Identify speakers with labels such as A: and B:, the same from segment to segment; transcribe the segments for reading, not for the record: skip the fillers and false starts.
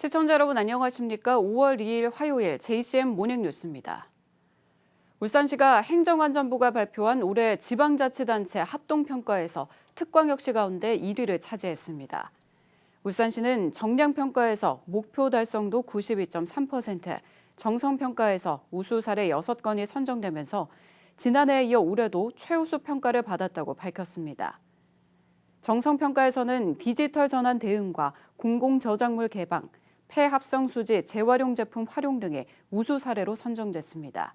A: 시청자 여러분 안녕하십니까? 5월 2일 화요일 JCM 모닝뉴스입니다. 울산시가 행정안전부가 발표한 올해 지방자치단체 합동평가에서 특광역시 가운데 1위를 차지했습니다. 울산시는 정량평가에서 목표 달성도 92.3%, 정성평가에서 우수 사례 6건이 선정되면서 지난해에 이어 올해도 최우수 평가를 받았다고 밝혔습니다. 정성평가에서는 디지털 전환 대응과 공공저작물 개방, 폐합성수지 재활용 제품 활용 등의 우수 사례로 선정됐습니다.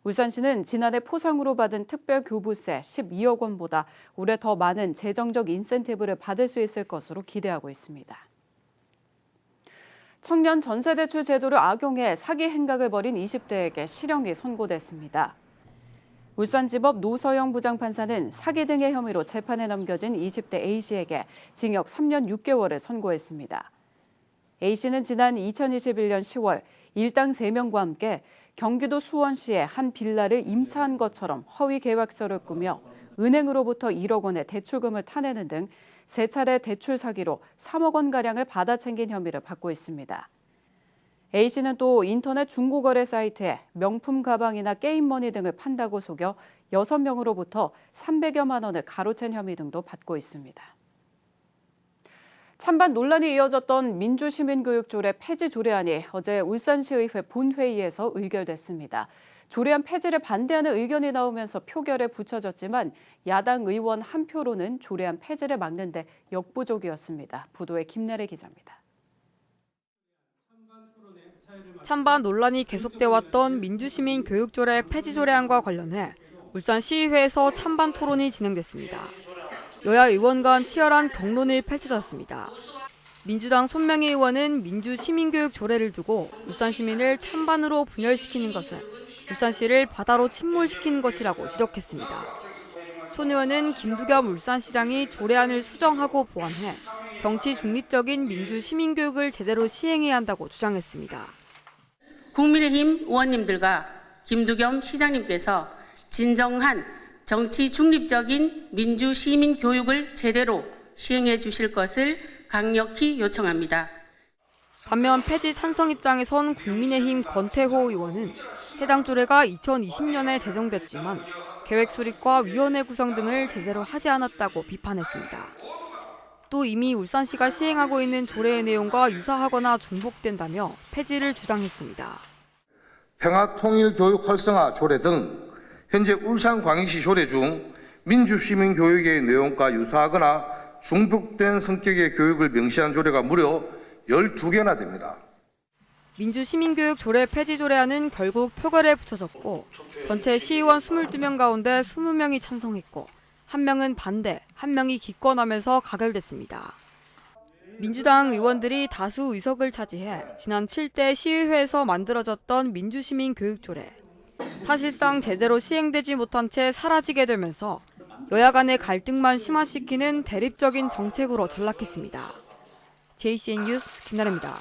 A: 울산시는 지난해 포상으로 받은 특별교부세 12억 원보다 올해 더 많은 재정적 인센티브를 받을 수 있을 것으로 기대하고 있습니다. 청년 전세대출 제도를 악용해 사기 행각을 벌인 20대에게 실형이 선고됐습니다. 울산지법 노서영 부장판사는 사기 등의 혐의로 재판에 넘겨진 20대 A씨에게 징역 3년 6개월을 선고했습니다. A씨는 지난 2021년 10월 일당 3명과 함께 경기도 수원시의 한 빌라를 임차한 것처럼 허위 계약서를 꾸며 은행으로부터 1억 원의 대출금을 타내는 등 3차례 대출 사기로 3억 원가량을 받아챙긴 혐의를 받고 있습니다. A씨는 또 인터넷 중고거래 사이트에 명품 가방이나 게임머니 등을 판다고 속여 6명으로부터 300여만 원을 가로챈 혐의 등도 받고 있습니다. 찬반 논란이 이어졌던 민주시민교육조례 폐지 조례안이 어제 울산시의회 본회의에서 의결됐습니다. 조례안 폐지를 반대하는 의견이 나오면서 표결에 붙여졌지만 야당 의원 한 표로는 조례안 폐지를 막는 데 역부족이었습니다. 보도에 김나래 기자입니다.
B: 찬반 논란이 계속돼 왔던 민주시민교육조례 폐지 조례안과 관련해 울산시의회에서 찬반 토론이 진행됐습니다. 여야 의원 간 치열한 격론이 펼쳐졌습니다. 민주당 손명희 의원은 민주시민교육 조례를 두고 울산 시민을 찬반으로 분열시키는 것은 울산시를 바다로 침몰시키는 것이라고 지적했습니다. 손 의원은 김두겸 울산시장이 조례안을 수정하고 보완해 정치 중립적인 민주시민교육을 제대로 시행해야 한다고 주장했습니다.
C: 국민의힘 의원님들과 김두겸 시장님께서 진정한 정치 중립적인 민주 시민 교육을 제대로 시행해 주실 것을 강력히 요청합니다.
B: 반면 폐지 찬성 입장에선 국민의힘 권태호 의원은 해당 조례가 2020년에 제정됐지만 계획 수립과 위원회 구성 등을 제대로 하지 않았다고 비판했습니다. 또 이미 울산시가 시행하고 있는 조례의 내용과 유사하거나 중복된다며 폐지를 주장했습니다.
D: 평화통일교육 활성화 조례 등 현재 울산광역시 조례 중 민주시민교육의 내용과 유사하거나 중복된 성격의 교육을 명시한 조례가 무려 12개나 됩니다.
B: 민주시민교육 조례 폐지 조례안은 결국 표결에 붙여졌고 전체 시의원 22명 가운데 20명이 찬성했고 1명은 반대, 1명이 기권하면서 가결됐습니다. 민주당 의원들이 다수 의석을 차지해 지난 7대 시의회에서 만들어졌던 민주시민교육조례. 사실상 제대로 시행되지 못한 채 사라지게 되면서 여야 간의 갈등만 심화시키는 대립적인 정책으로 전락했습니다. JCN 뉴스 김나래입니다.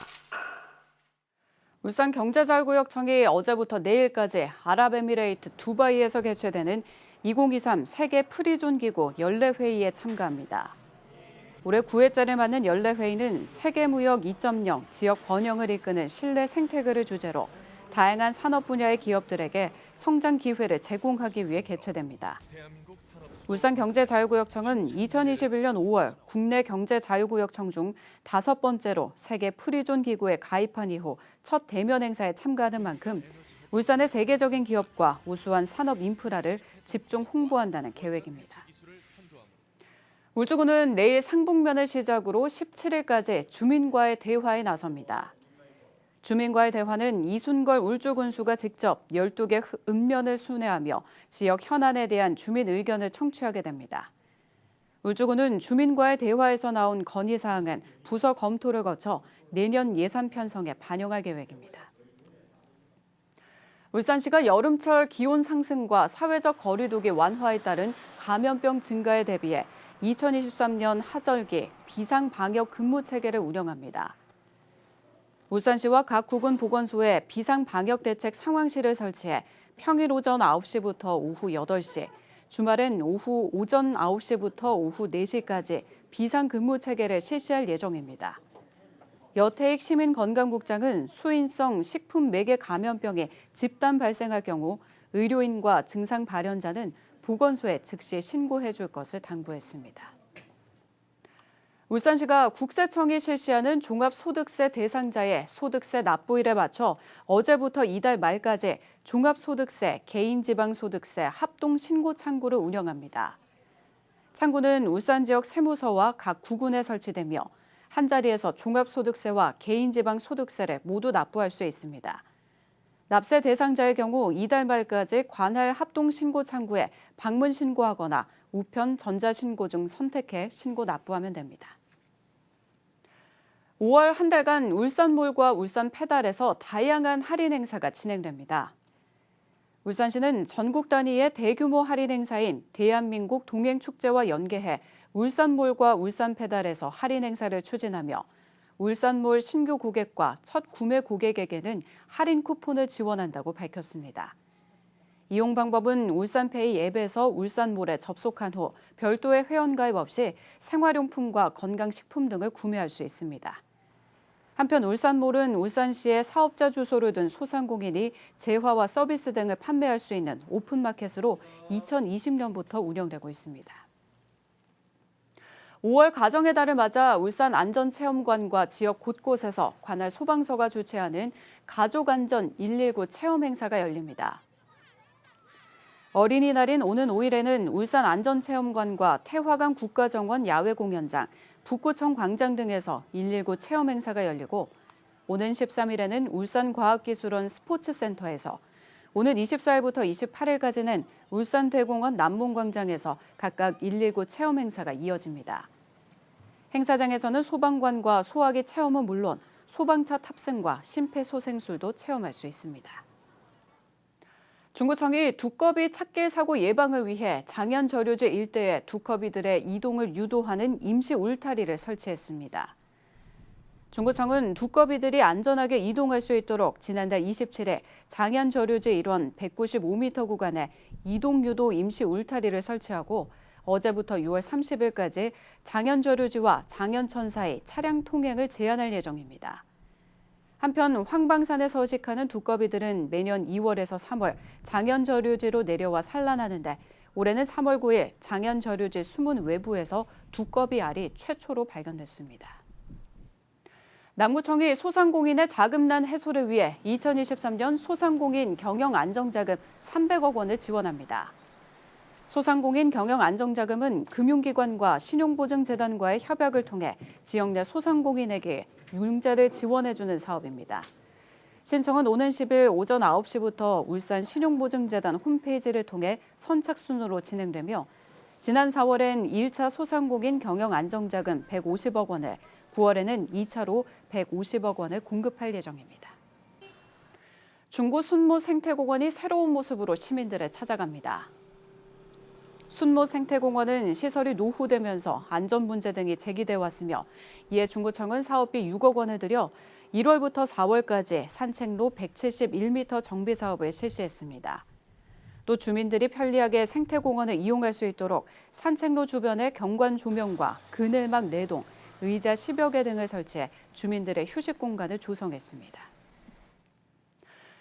A: 울산경제자유구역청이 어제부터 내일까지 아랍에미레이트 두바이에서 개최되는 2023 세계 프리존 기구 연례회의에 참가합니다. 올해 9회째를 맞는 연례회의는 세계무역 2.0 지역 번영을 이끄는 신뢰 생태계를 주제로 다양한 산업 분야의 기업들에게 성장 기회를 제공하기 위해 개최됩니다. 울산경제자유구역청은 2021년 5월 국내 경제자유구역청 중 5번째로 세계 프리존 기구에 가입한 이후 첫 대면 행사에 참가하는 만큼 울산의 세계적인 기업과 우수한 산업 인프라를 집중 홍보한다는 계획입니다. 울주군은 내일 상북면을 시작으로 17일까지 주민과의 대화에 나섭니다. 주민과의 대화는 이순걸 울주군수가 직접 12개 읍면을 순회하며 지역 현안에 대한 주민 의견을 청취하게 됩니다. 울주군은 주민과의 대화에서 나온 건의사항은 부서 검토를 거쳐 내년 예산 편성에 반영할 계획입니다. 울산시가 여름철 기온 상승과 사회적 거리두기 완화에 따른 감염병 증가에 대비해 2023년 하절기 비상방역 근무 체계를 운영합니다. 울산시와 각 구군 보건소에 비상방역대책 상황실을 설치해 평일 오전 9시부터 오후 8시, 주말엔 오전 9시부터 오후 4시까지 비상근무 체계를 실시할 예정입니다. 여태익 시민건강국장은 수인성 식품 매개 감염병이 집단 발생할 경우 의료인과 증상 발현자는 보건소에 즉시 신고해 줄 것을 당부했습니다. 울산시가 국세청이 실시하는 종합소득세 대상자의 소득세 납부일에 맞춰 어제부터 이달 말까지 종합소득세, 개인지방소득세 합동신고 창구를 운영합니다. 창구는 울산 지역 세무서와 각 구군에 설치되며 한 자리에서 종합소득세와 개인지방소득세를 모두 납부할 수 있습니다. 납세 대상자의 경우 이달 말까지 관할 합동신고 창구에 방문 신고하거나 우편 전자신고 중 선택해 신고 납부하면 됩니다. 5월 한 달간 울산몰과 울산 페달에서 다양한 할인 행사가 진행됩니다. 울산시는 전국 단위의 대규모 할인 행사인 대한민국 동행축제와 연계해 울산몰과 울산 페달에서 할인 행사를 추진하며 울산몰 신규 고객과 첫 구매 고객에게는 할인 쿠폰을 지원한다고 밝혔습니다. 이용 방법은 울산페이 앱에서 울산몰에 접속한 후 별도의 회원가입 없이 생활용품과 건강식품 등을 구매할 수 있습니다. 한편 울산몰은 울산시의 사업자 주소를 둔 소상공인이 재화와 서비스 등을 판매할 수 있는 오픈마켓으로 2020년부터 운영되고 있습니다. 5월 가정의 달을 맞아 울산 안전체험관과 지역 곳곳에서 관할 소방서가 주최하는 가족안전 119 체험 행사가 열립니다. 어린이날인 오는 5일에는 울산 안전체험관과 태화강 국가정원 야외공연장, 북구청 광장 등에서 119 체험 행사가 열리고 오는 13일에는 울산과학기술원 스포츠센터에서 오는 24일부터 28일까지는 울산대공원 남문광장에서 각각 119 체험 행사가 이어집니다. 행사장에서는 소방관과 소화기 체험은 물론 소방차 탑승과 심폐소생술도 체험할 수 있습니다. 중구청이 두꺼비 찻길 사고 예방을 위해 장현저류지 일대에 두꺼비들의 이동을 유도하는 임시 울타리를 설치했습니다. 중구청은 두꺼비들이 안전하게 이동할 수 있도록 지난달 27일 장현저류지 일원 195m 구간에 이동유도 임시 울타리를 설치하고 어제부터 6월 30일까지 장현저류지와 장현천 사이 차량 통행을 제한할 예정입니다. 한편 황방산에 서식하는 두꺼비들은 매년 2월에서 3월 장현저류지로 내려와 산란하는데 올해는 3월 9일 장현저류지 수문 외부에서 두꺼비 알이 최초로 발견됐습니다. 남구청이 소상공인의 자금난 해소를 위해 2023년 소상공인 경영안정자금 300억 원을 지원합니다. 소상공인 경영안정자금은 금융기관과 신용보증재단과의 협약을 통해 지역 내 소상공인에게 융자를 지원해주는 사업입니다. 신청은 오는 10일 오전 9시부터 울산 신용보증재단 홈페이지를 통해 선착순으로 진행되며 지난 4월엔 1차 소상공인 경영안정자금 150억 원을 9월에는 2차로 150억 원을 공급할 예정입니다. 중구 순모 생태공원이 새로운 모습으로 시민들을 찾아갑니다. 순모 생태공원은 시설이 노후되면서 안전 문제 등이 제기돼 왔으며 이에 중구청은 사업비 6억 원을 들여 1월부터 4월까지 산책로 171m 정비 사업을 실시했습니다. 또 주민들이 편리하게 생태공원을 이용할 수 있도록 산책로 주변에 경관 조명과 그늘막 4동, 의자 10여 개 등을 설치해 주민들의 휴식 공간을 조성했습니다.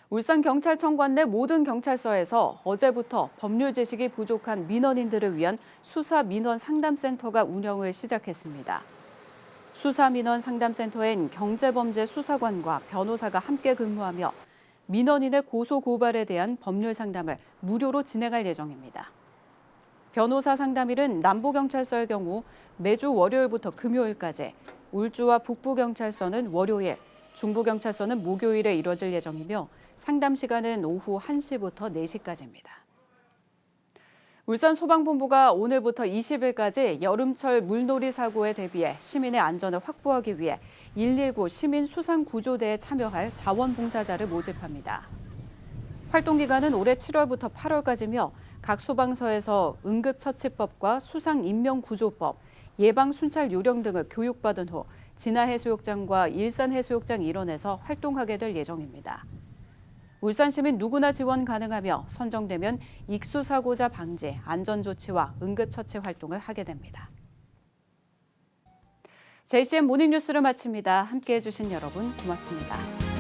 A: 울산경찰청 내 모든 경찰서에서 어제부터 법률 지식이 부족한 민원인들을 위한 수사민원상담센터가 운영을 시작했습니다. 수사민원상담센터엔 경제범죄수사관과 변호사가 함께 근무하며 민원인의 고소고발에 대한 법률 상담을 무료로 진행할 예정입니다. 변호사 상담일은 남부경찰서의 경우 매주 월요일부터 금요일까지, 울주와 북부경찰서는 월요일, 중부경찰서는 목요일에 이뤄질 예정이며 상담 시간은 오후 1시부터 4시까지입니다. 울산소방본부가 오늘부터 20일까지 여름철 물놀이 사고에 대비해 시민의 안전을 확보하기 위해 119 시민수상구조대에 참여할 자원봉사자를 모집합니다. 활동기간은 올해 7월부터 8월까지며 각 소방서에서 응급처치법과 수상인명구조법, 예방순찰요령 등을 교육받은 후 진화해수욕장과 일산해수욕장 일원에서 활동하게 될 예정입니다. 울산 시민 누구나 지원 가능하며 선정되면 익수사고자 방지, 안전조치와 응급처치 활동을 하게 됩니다. JCN 모닝뉴스를 마칩니다. 함께해 주신 여러분 고맙습니다.